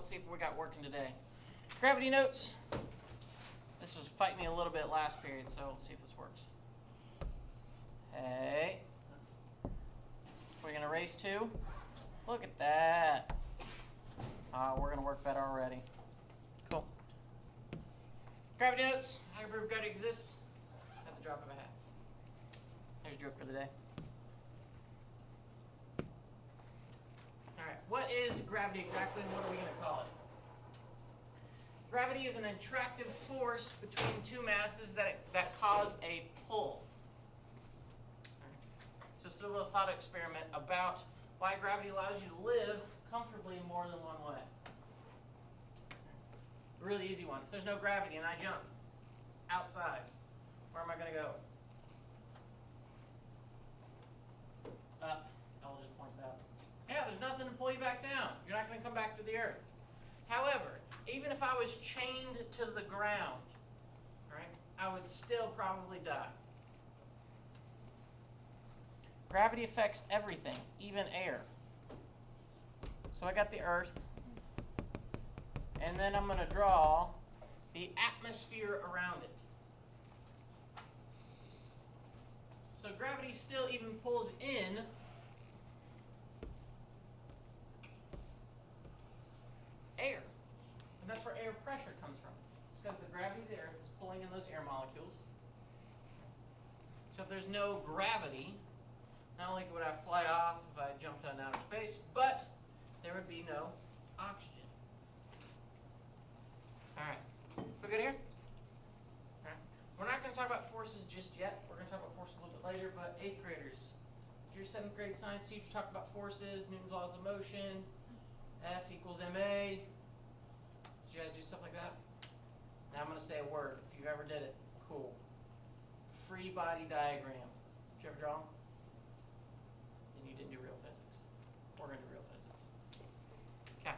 let's see if we got working today. Gravity notes. This was fighting me a little bit last period, so let's see if this works. Hey. We're going to race to. Look at that. We're going to work better already. Cool. Gravity notes. How can prove gravity exists? At the drop of a hat. There's a joke for the day. Alright, what is gravity exactly and what are we going to call it? Gravity is an attractive force between two masses that cause a pull. So it's a little thought experiment about why gravity allows you to live comfortably in more than one way. A really easy one. If there's no gravity and I jump outside, where am I going to go? Up. Ella just points out. Yeah, there's nothing to pull you back down. You're not going to come back to the earth. However, even if I was chained to the ground, right, I would still probably die. Gravity affects everything, even air. So I got the earth, and then I'm going to draw the atmosphere around it. So gravity still even pulls in air. And that's where air pressure comes from. It's because the gravity of the earth is pulling in those air molecules. So if there's no gravity, not only would I fly off if I jumped out in outer space, but there would be no oxygen. Alright, we good here? Alright. We're not going to talk about forces just yet. We're going to talk about forces a little bit later, but 8th graders. Did your 7th grade science teacher talk about forces, Newton's laws of motion, F equals ma? Did you guys do stuff like that? Now I'm going to say a word. If you ever did it, cool. Free body diagram. Did you ever draw them? Then you didn't do real physics. We're going to do real physics. Okay.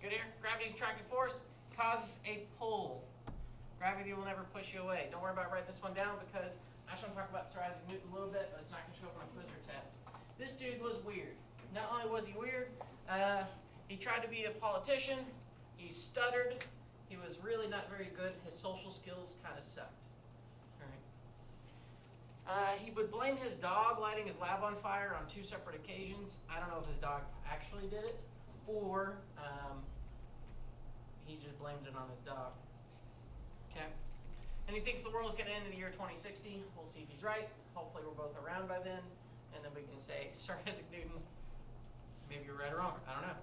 Good here. Gravity's attractive force causes a pull. Gravity will never push you away. Don't worry about writing this one down because I just want to talk about Sir Isaac Newton a little bit, but it's not going to show up on a quiz or test. This dude was weird. Not only was he weird, he tried to be a politician. He stuttered. He was really not very good. His social skills kind of sucked. All right. He would blame his dog lighting his lab on fire on 2 separate occasions. I don't know if his dog actually did it or he just blamed it on his dog. Okay. And he thinks the world is going to end in the year 2060. We'll see if he's right. Hopefully we're both around by then. And then we can say, Sir Isaac Newton, maybe you're right or wrong. I don't know.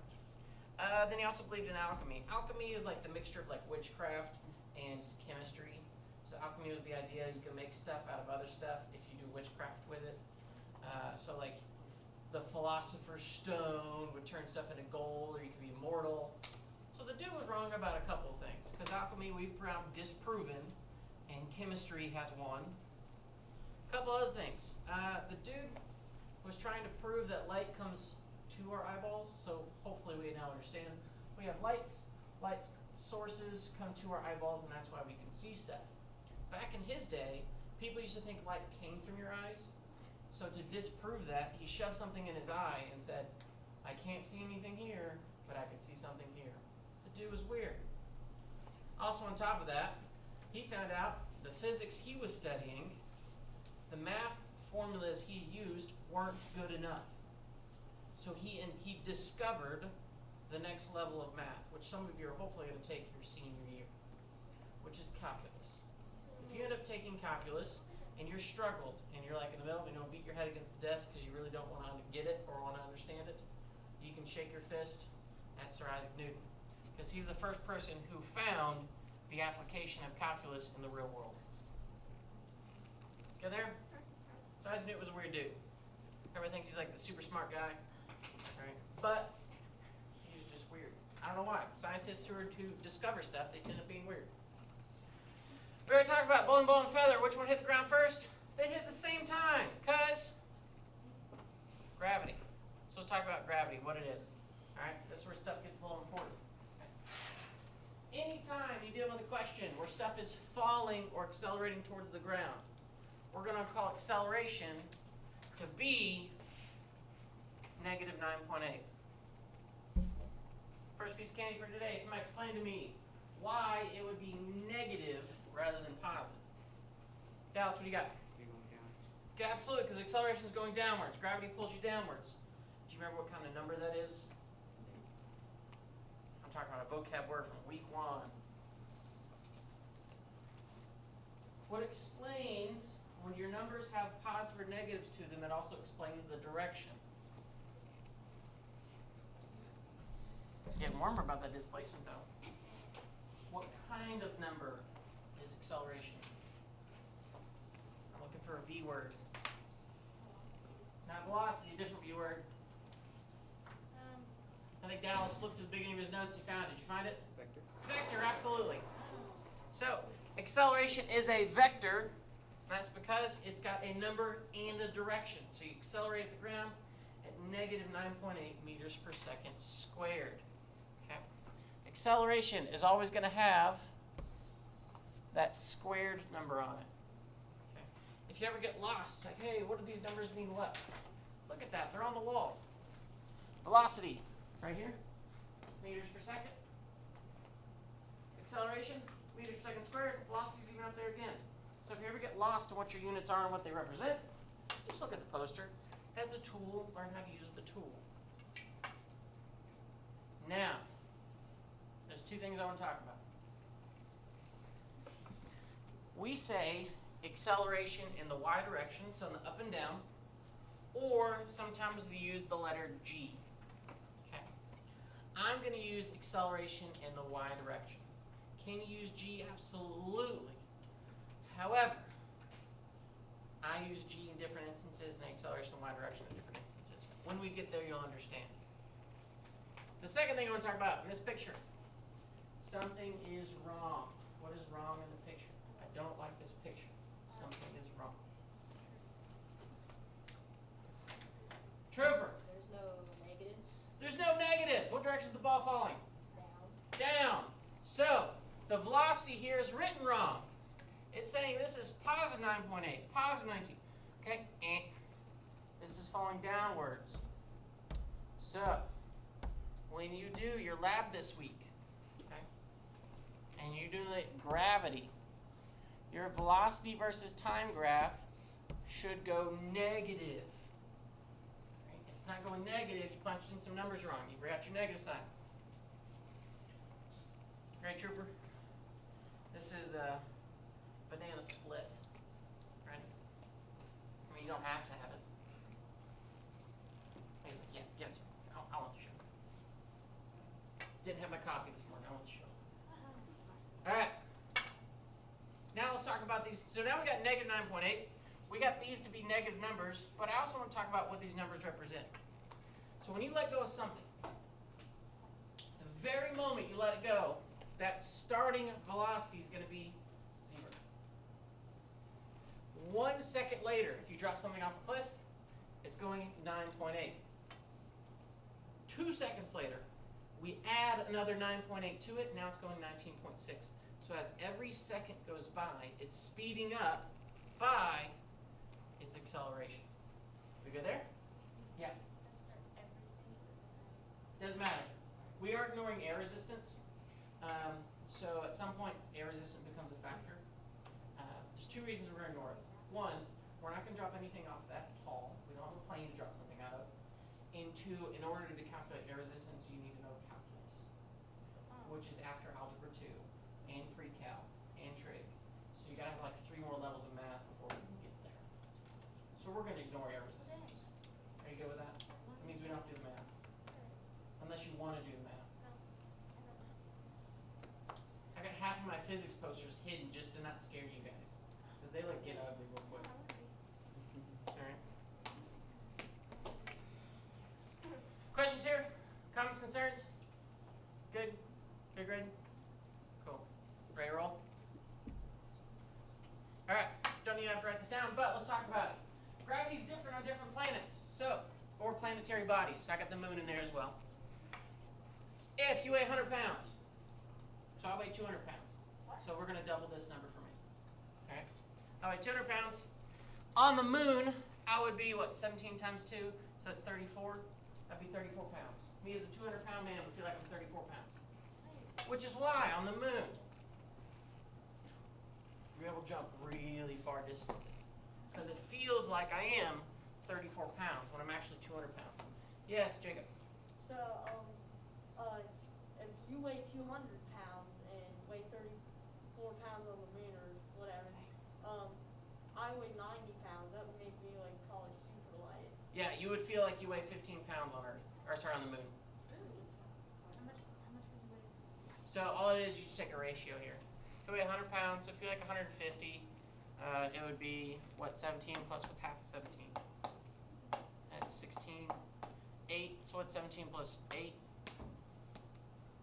Then he also believed in alchemy. Alchemy is like the mixture of like witchcraft and chemistry. So alchemy was the idea you can make stuff out of other stuff if you do witchcraft with it. So like the philosopher's stone would turn stuff into gold, or you could be immortal. So the dude was wrong about a couple of things. Because alchemy we've disproven, and chemistry has won. A couple other things. The dude was trying to prove that light comes to our eyeballs, so hopefully we now understand. We have light sources come to our eyeballs, and that's why we can see stuff. Back in his day, people used to think light came from your eyes. So to disprove that, he shoved something in his eye and said, I can't see anything here, but I can see something here. The dude was weird. Also on top of that, he found out the physics he was studying, the math formulas he used weren't good enough. So he discovered the next level of math, which some of you are hopefully going to take your senior year, which is calculus. If you end up taking calculus and you're struggled and you're like in the middle, you know, beat your head against the desk because you really don't want to get it or want to understand it, you can shake your fist at Sir Isaac Newton because he's the first person who found the application of calculus in the real world. Get there? Sir Isaac Newton was a weird dude. Everyone thinks he's like the super smart guy. Right? But he was just weird. I don't know why. Scientists who discover stuff, they end up being weird. We already talked about bowling ball and feather. Which one hit the ground first? They hit at the same time, because gravity. So let's talk about gravity, what it is. All right, this is where stuff gets a little important. Okay. Anytime you deal with a question where stuff is falling or accelerating towards the ground, we're going to call acceleration to be negative 9.8. First piece of candy for today. Somebody explain to me why it would be negative rather than positive. Dallas, what do you got? You're going down. Yeah, absolutely, because acceleration is going downwards. Gravity pulls you downwards. Do you remember what kind of number that is? I'm talking about a vocab word from week 1. What explains when your numbers have positive or negatives to them, it also explains the direction. It's getting warmer about that displacement though. What kind of number is acceleration? I'm looking for a V word. Not velocity, a different V word. I think Dallas flipped to the beginning of his notes. He found it. Did you find it? Vector. Vector, absolutely. So, acceleration is a vector. That's because it's got a number and a direction. So you accelerate at the ground at negative 9.8 meters per second squared. Okay. Acceleration is always going to have that squared number on it. Okay. If you ever get lost, like, hey, what do these numbers mean left? Look at that. They're on the wall. Velocity, right here, meters per second. Acceleration, meters per second squared. Velocity's even up there again. So if you ever get lost in what your units are and what they represent, just look at the poster. That's a tool. Learn how to use the tool. Now, there's 2 things I want to talk about. We say acceleration in the y direction, so in the up and down, or sometimes we use the letter G. Okay. I'm going to use acceleration in the y direction. Can you use G? Absolutely. However, I use G in different instances and acceleration in the y direction in different instances. When we get there, you'll understand. The second thing I want to talk about in this picture, something is wrong. What is wrong in the picture? I don't like this picture. Something is wrong. Trooper. There's no negatives. There's no negatives. What direction is the ball falling? Down. Down. So, the velocity here is written wrong. It's saying this is positive 9.8, positive 19. Okay? This is falling downwards. So, when you do your lab this week, okay, and you do the gravity, your velocity versus time graph should go negative. Right? If it's not going negative, you punched in some numbers wrong. You forgot your negative signs. Great, Trooper. This is a banana split. Ready? I mean, you don't have to have it. He's like, yeah, give it to me. I want the sugar. Didn't have my coffee this morning. I want the sugar. All right. Now let's talk about these. So now we got negative 9.8. We got these to be negative numbers, but I also want to talk about what these numbers represent. So when you let go of something, the very moment you let it go, that starting velocity is going to be 0. 1 second later, if you drop something off a cliff, it's going 9.8. 2 seconds later, we add another 9.8 to it. Now it's going 19.6. So as every second goes by, it's speeding up by its acceleration. We good there? Yeah. Doesn't matter. We are ignoring air resistance. So at some point, air resistance becomes a factor. There's 2 reasons we're going to ignore it. 1, we're not going to drop anything off that tall. We don't have a plane to drop something out of. And 2, in order to calculate air resistance, you need to know calculus, which is after algebra 2 and pre-cal and trig. So you got to have like 3 more levels of math before we can get there. So we're going to ignore air resistance. Are you good with that? It means we don't have to do the math. Unless you want to do the math. I got half of my physics posters hidden just to not scare you guys. Because they like get ugly real quick. Alright. Questions here? Comments, concerns? Good? Good grade? Cool. Ready to roll? Alright, don't even have to write this down, but let's talk about it. Gravity is different on different planets. So, or planetary bodies. I got the moon in there as well. If you weigh 100 pounds, so I weigh 200 pounds. So we're going to double this number for me. Okay? I weigh 200 pounds. On the moon, I would be, what, 17 times 2? So that's 34. That'd be 34 pounds. Me as a 200-pound man would feel like I'm 34 pounds. Which is why on the moon, you're able to jump really far distances. Because it feels like I am 34 pounds when I'm actually 200 pounds. Yes, Jacob? So, if you weigh 200 pounds and weigh 34 pounds on the moon or whatever, I weigh 90 pounds. That would make me like probably super light. Yeah, you would feel like you weigh 15 pounds on Earth, or sorry, on the moon. How much would you weigh? So all it is, you just take a ratio here. If you weigh 100 pounds, so if you like 150, it would be, what, 17 plus what's half of 17? That's 16. 8, so what's 17 plus 8?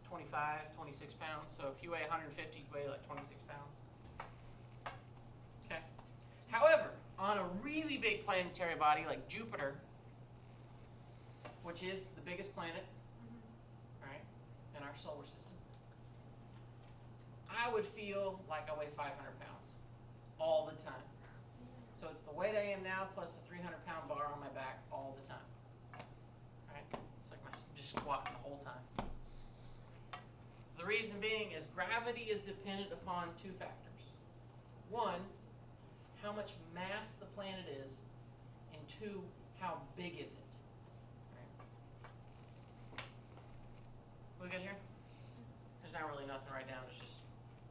25, 26 pounds. So if you weigh 150, you weigh like 26 pounds. Okay. However, on a really big planetary body like Jupiter, which is the biggest planet, right, in our solar system, I would feel like I weigh 500 pounds all the time. So it's the weight I am now plus the 300-pound bar on my back all the time. Right? It's like I'm just squatting the whole time. The reason being is gravity is dependent upon two factors. One, how much mass the planet is, and two, how big is it? Right. We good here? There's not really nothing right now. It's just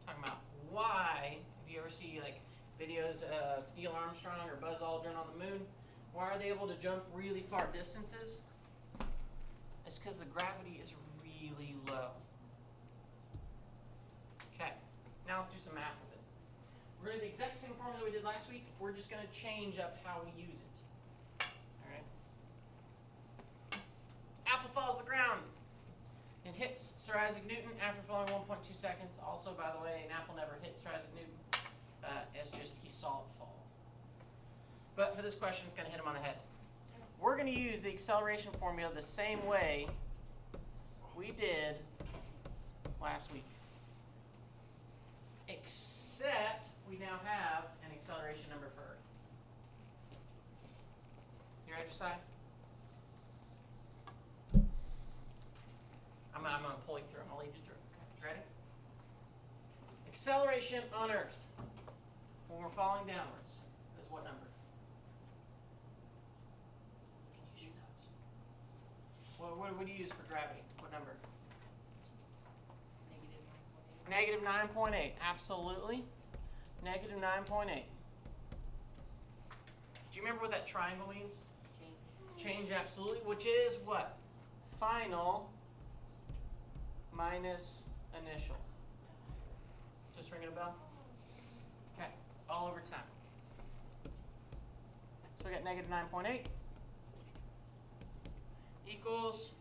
talking about why, if you ever see like videos of Neil Armstrong or Buzz Aldrin on the moon, why are they able to jump really far distances? It's because the gravity is really low. Okay, now let's do some math with it. We're going to do the exact same formula we did last week. We're just going to change up how we use it. All right. Apple falls to the ground and hits Sir Isaac Newton after falling 1.2 seconds. Also, by the way, an apple never hit Sir Isaac Newton. It's just he saw it fall. But for this question, it's going to hit him on the head. We're going to use the acceleration formula the same way we did last week. Except we now have an acceleration number for Earth. You ready, Josiah? I'm going to pull you through. I'm going to lead you through. Okay. Ready? Acceleration on Earth when we're falling downwards is what number? You can use your notes. Well, what would you use for gravity? What number? Negative 9.8. Absolutely. Negative 9.8. Do you remember what that triangle means? Change, absolutely. Which is what? Final minus initial. Just ringing a bell? Okay. All over time. So we got negative 9.8 equals,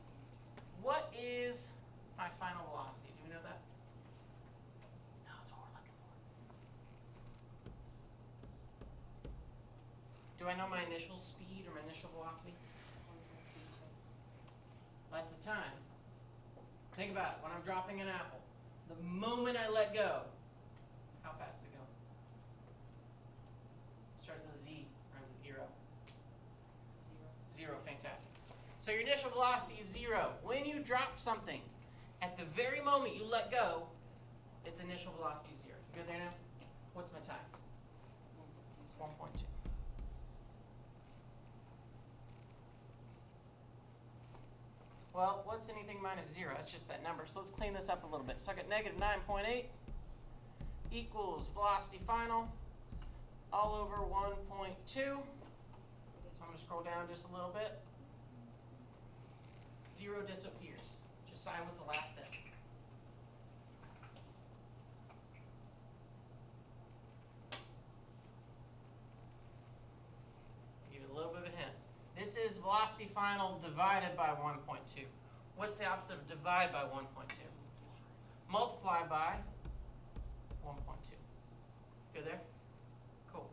what is my final velocity? Do we know that? No, that's what we're looking for. Do I know my initial speed or my initial velocity? That's the time. Think about it. When I'm dropping an apple, the moment I let go, how fast is it going? Starts with a Z, rhymes with zero. Zero, fantastic. So your initial velocity is 0. When you drop something, at the very moment you let go, its initial velocity is 0. You good there now? What's my time? 1.2. Well, what's anything minus 0? That's just that number. So let's clean this up a little bit. So I got negative 9.8 equals velocity final all over 1.2. So I'm going to scroll down just a little bit. 0 disappears. Josiah, what's the last step? I'll give you a little bit of a hint. This is velocity final divided by 1.2. What's the opposite of divide by 1.2? Multiply by 1.2. Good there? Cool.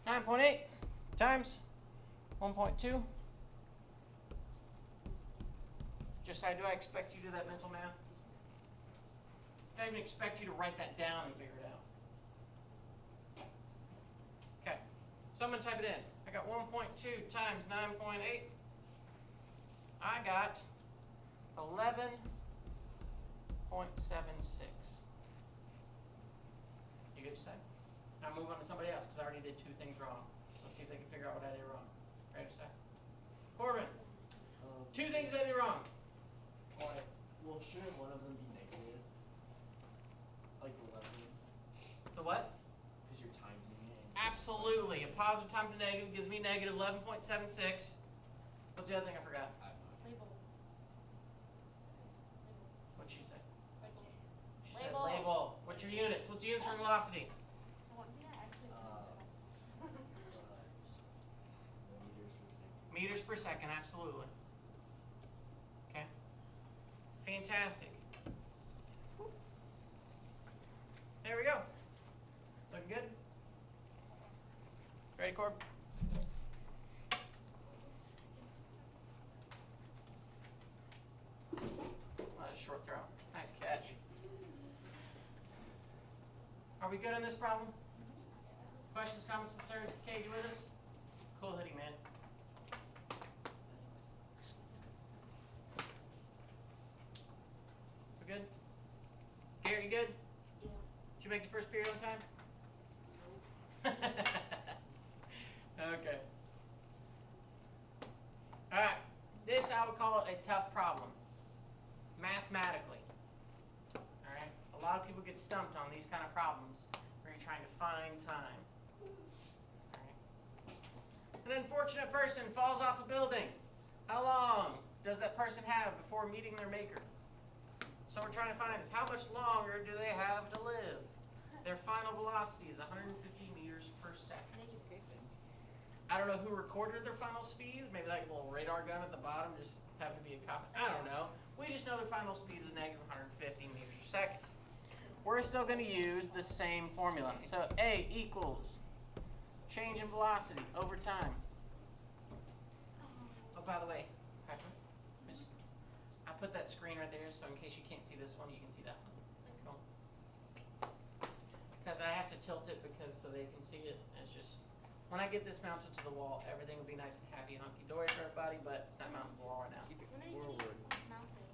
9.8 times 1.2. Josiah, do I expect you to do that mental math? I don't even expect you to write that down and figure it out. Okay, so I'm going to type it in. I got 1.2 times 9.8. I I got 11.76. You good to say? Now move on to somebody else because I already did 2 things wrong. Let's see if they can figure out what I did wrong. Ready to say? Corbin, 2 things I did wrong. Why? Well, shouldn't one of them be negative? Like the 11? The what? Because you're timesing it. Absolutely. A positive times a negative gives me negative 11.76. What's the other thing I forgot? I have no idea. Label. What'd she say? Label. She said label. What's your units? What's the units for velocity? Meters per second, absolutely. Okay. Fantastic. There we go. Looking good? Ready, Corb? Short throw. Nice catch. Are we good on this problem? Questions, comments, concerns? Kay, you with us? Cool hoodie, man. We good? Gary, you good? Yeah. Did you make the first period on time? Okay. Alright. This, I would call it a tough problem. Mathematically. Alright? A lot of people get stumped on these kind of problems where you're trying to find time. Alright? An unfortunate person falls off a building. How long does that person have before meeting their maker? So we're trying to find is how much longer do they have to live? Their final velocity is 150 meters per second. I don't know who recorded their final speed. Maybe like a little radar gun at the bottom just happened to be a copy. I don't know. We just know their final speed is negative 150 meters per second. We're still going to use the same formula. So A equals change in velocity over time. Oh, by the way, Piper, miss, I put that screen right there so in case you can't see this one, you can see that one. Cool. Because I have to tilt it because so they can see it. And it's just, when I get this mounted to the wall, everything will be nice and happy, hunky-dory for everybody, but it's not mounted to the wall right now. Keep it forward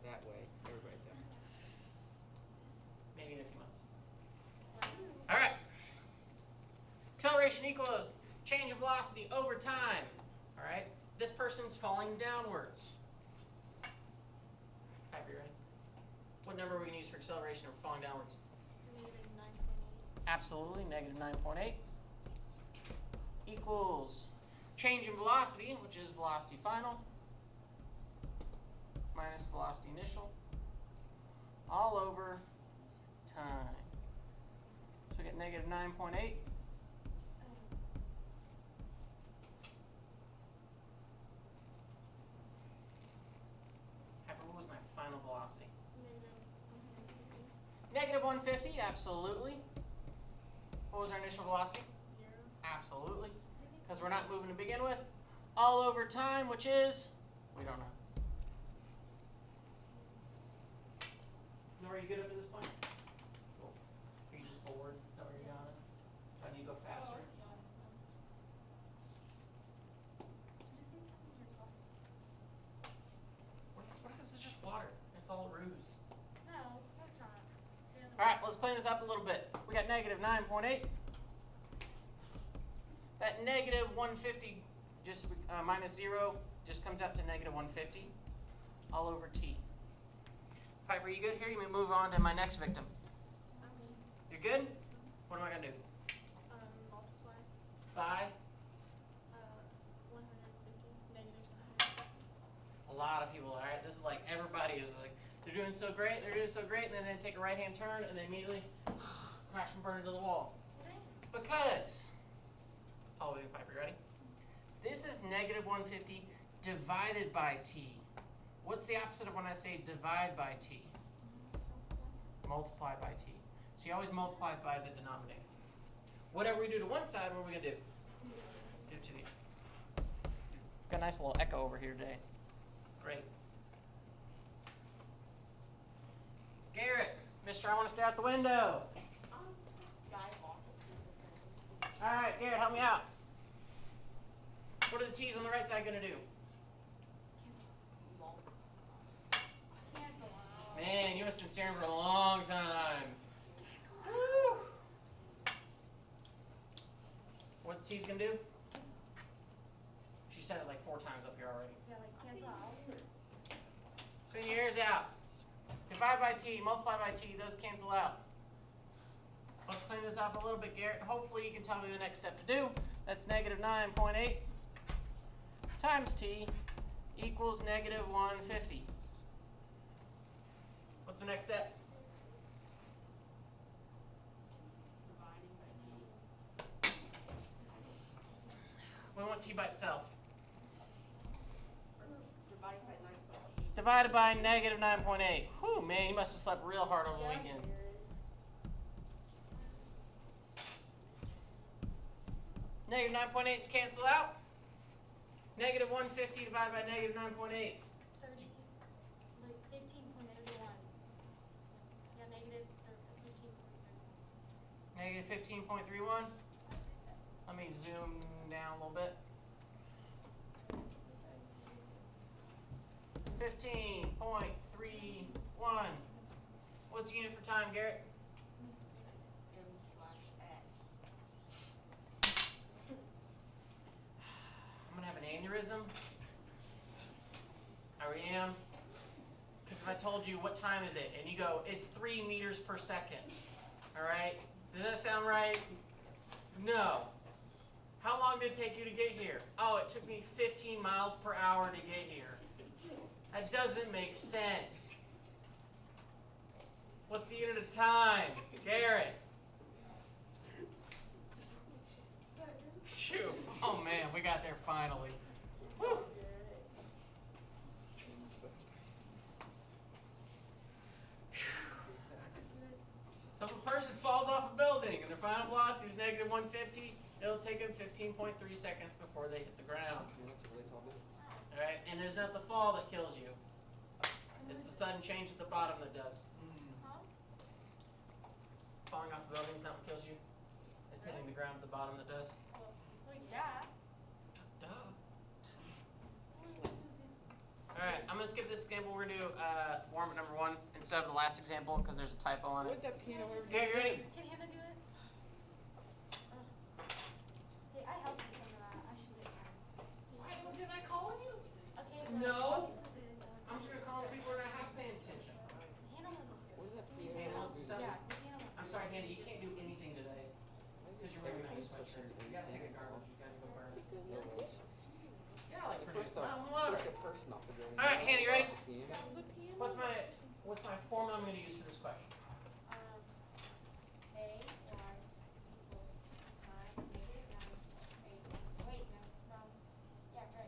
that way. Everybody's there. Maybe in a few months. All right. Acceleration equals change of velocity over time. All right. This person's falling downwards. Piper, you ready? What number are we going to use for acceleration or falling downwards? Negative 9.8. Absolutely, negative 9.8 equals change in velocity, which is velocity final, minus velocity initial, all over time. So we get negative 9.8. Piper, what was my final velocity? Negative 150, absolutely. What was our initial velocity? 0. Absolutely. Because we're not moving to begin with. All over time, which is, we don't know. Nora, are you good up to this point? Cool. Are you just bored? Is that where you're going? Do I need to go faster? What if this is just water? It's all a ruse. No, that's not. Alright, let's clean this up a little bit. We got negative 9.8. That negative 150 just minus 0 just comes out to negative 150 all over t. Piper, you good here? You may move on to my next victim. You're good? What am I going to do? Multiply. By 150 negative. a lot of people, alright? This is like everybody is like, they're doing so great, and then they take a right-hand turn, and they immediately crash and burn into the wall. Because, follow me, Piper, ready? This is negative 150 divided by t. What's the opposite of when I say divide by t? Multiply by t. So you always multiply by the denominator. Whatever we do to one side, what are we going to do? Do it to the other. Got a nice little echo over here today. Great. Garrett, mister, I want to stay out the window. All right, Garrett, help me out. What are the t's on the right side going to do? staring for a long time. Woo. What T's gonna do? She said it like 4 times up here already. Yeah, like cancel out. Clean your ears out. Divide by T, multiply by T, those cancel out. Let's clean this up a little bit, Garrett. Hopefully you can tell me the next step to do. That's negative 9.8 times T equals negative 150. What's the next step? We want T by itself. Divided by negative 9.8. Whew, man, you must have slept real hard over the weekend. Negative 9.8's cancel out. Negative 150 divided by negative 9.8. 30, like 15.31. Yeah, negative 15.31. Negative 15.31. Let me zoom down a little bit. 15.31. What's the unit for time, Garrett? I'm gonna have an aneurysm. I really am. Because if I told you what time is it, and you go, it's 3 meters per second. All right? Does that sound right? No. How long did it take you to get here? Oh, it took me 15 miles per hour to get here. That doesn't make sense. What's the unit of time? Garrett. Shoot. Oh man, we got there finally. Woo. So if a person falls off a building and their final velocity is negative 150, it'll take them 15.3 seconds before they hit the ground. Alright, and there's not the fall that kills you. It's the sudden change at the bottom that does. Falling off a building is not what kills you. It's hitting the ground at the bottom that does. Well, yeah. Duh. Alright, I'm going to skip this example. We're going to do warm-up number 1 instead of the last example because there's a typo on it. What'd that piano ever Okay, you ready? Can Hannah do it? Hey, I helped you some of that. I should get time. Why didn't I call you? Okay, No. Lisa did it. I'm just going to call the people who are not half paying attention. Hannah wants to do What it. did that piano Hannah wants to do something? Yeah, Hannah wants I'm sorry, Handy, you can't do anything today because you're wearing a sweatshirt. You got to take a garbage. You got to go burn it. Yeah, like First produce off, my own water. take a person off the building. All right, Hannah, you ready? Piano. What's my formula I'm going to use for this question? A y equals 9, negative 9, 8. Wait, no. Yeah, right.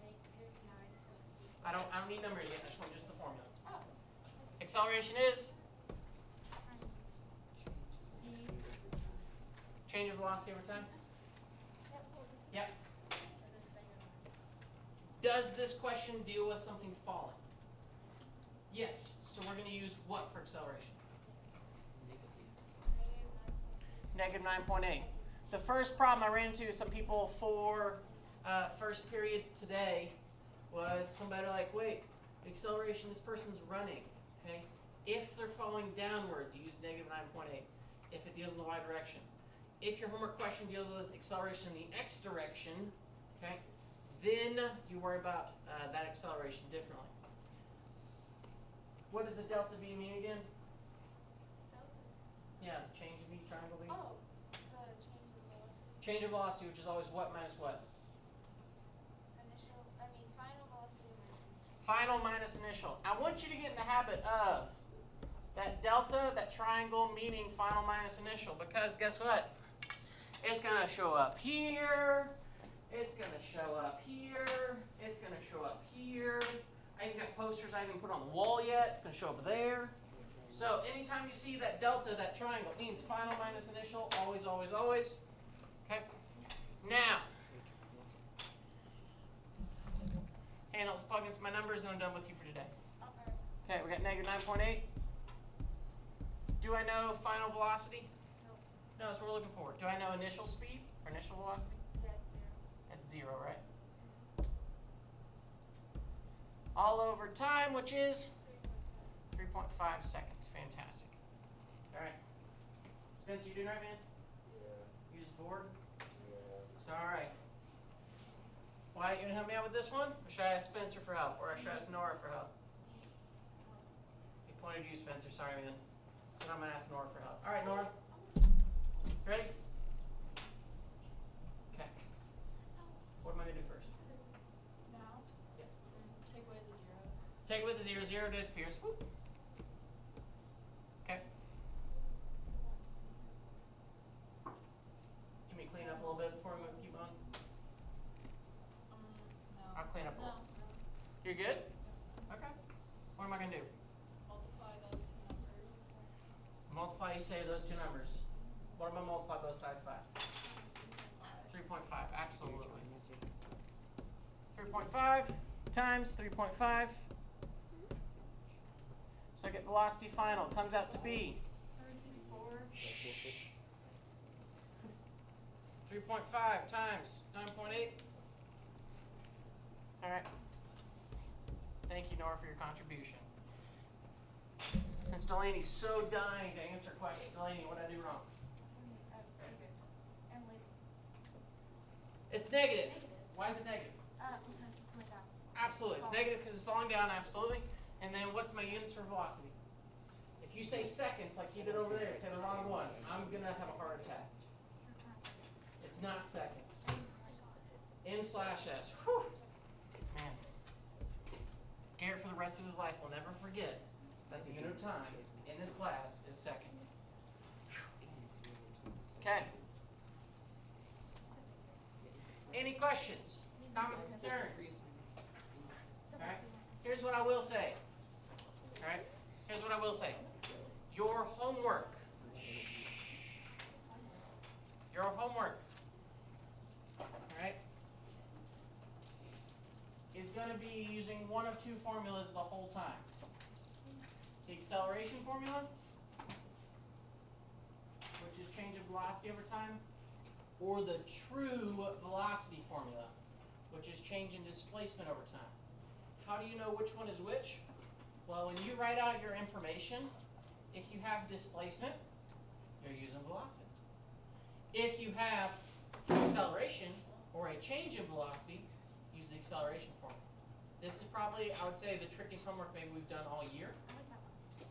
Negative 9. I don't need numbers yet. I just want just the formula. Oh. Acceleration is change of velocity over time. Yep. Does this question deal with something falling? Yes. So we're going to use what for acceleration? Negative 9.8. The first problem I ran into some people for first period today was somebody like, wait, acceleration, this person's running. Okay. If they're falling downwards, you use negative 9.8. If it deals in the y direction. If your homework question deals with acceleration in the x direction, okay, then you worry about that acceleration differently. What does the delta V mean again? Yeah, the change of V, triangle V. Oh, change of velocity. Change of velocity, which is always what minus what? Final velocity. Final minus initial. I want you to get in the habit of that delta, that triangle, meaning final minus initial, because guess what? It's going to show up here. It's going to show up here. It's going to show up here. I even got posters I haven't put on the wall yet. It's going to show up there. So anytime you see that delta, that triangle, it means final minus initial, always, always, always. Okay? Now, Hannah, let's plug in some of my numbers and I'm done with you for today. Okay, we got negative 9.8. Do I know final velocity? No, that's what we're looking for. Do I know initial speed or initial velocity? Yeah, That's 0, right? All over time, which is 3.5 seconds. Fantastic. All right. Spencer, you doing right, man? Yeah. You just bored? Yeah. It's all right. Wyatt, you gonna help me out with this one? Or should I ask Spencer for help? Or should I ask Nora for help? He pointed to you, Spencer. Sorry, man. So I'm gonna ask Nora for help. All right, Nora. Ready? Okay. What am I gonna do first? Now? Yeah. Take away the zero. Take away the 0, 0 disappears. Whoop. Okay. Can we clean up a little bit before we keep on? No. I'll clean up a No. little. You're good? Okay. What am I gonna do? Multiply those two numbers. Multiply, you say those two numbers. What am I multiply both sides by? 3.5, absolutely. 3.5 times 3.5. So I get velocity final. Comes out to be 3.5 times 9.8. All right. Thank you, Nora, for your contribution. Since Delaney's so dying to answer questions, Delaney, what did I do wrong? It's negative. Why is it negative? Absolutely. It's negative because it's falling down, absolutely. And then what's my units for velocity? If you say seconds, like you did over there, say the wrong one, I'm going to have a heart attack. It's not seconds. M/S. Whew. Man. Garrett, for the rest of his life, will never forget that the unit of time in this class is seconds. Okay. Any questions, comments, concerns? All right. Here's what I will say. All right. Here's what I will say. Your homework. Your homework. All right. Is going to be using one of two formulas the whole time. The acceleration formula, which is change of velocity over time, or the true velocity formula, which is change in displacement over time. How do you know which one is which? Well, when you write out your information, if you have displacement, you're using velocity. If you have acceleration or a change in velocity, use the acceleration formula. This is probably, I would say, the trickiest homework maybe we've done all year.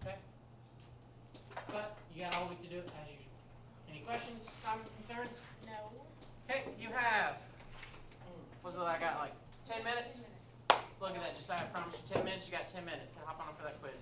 Okay? But you got all week to do it as usual. Any questions, comments, concerns? No. Okay, you have, what's it I got, like 10 minutes? Look at that, Josiah, I promised you 10 minutes, you got 10 minutes. Now hop on for that quiz.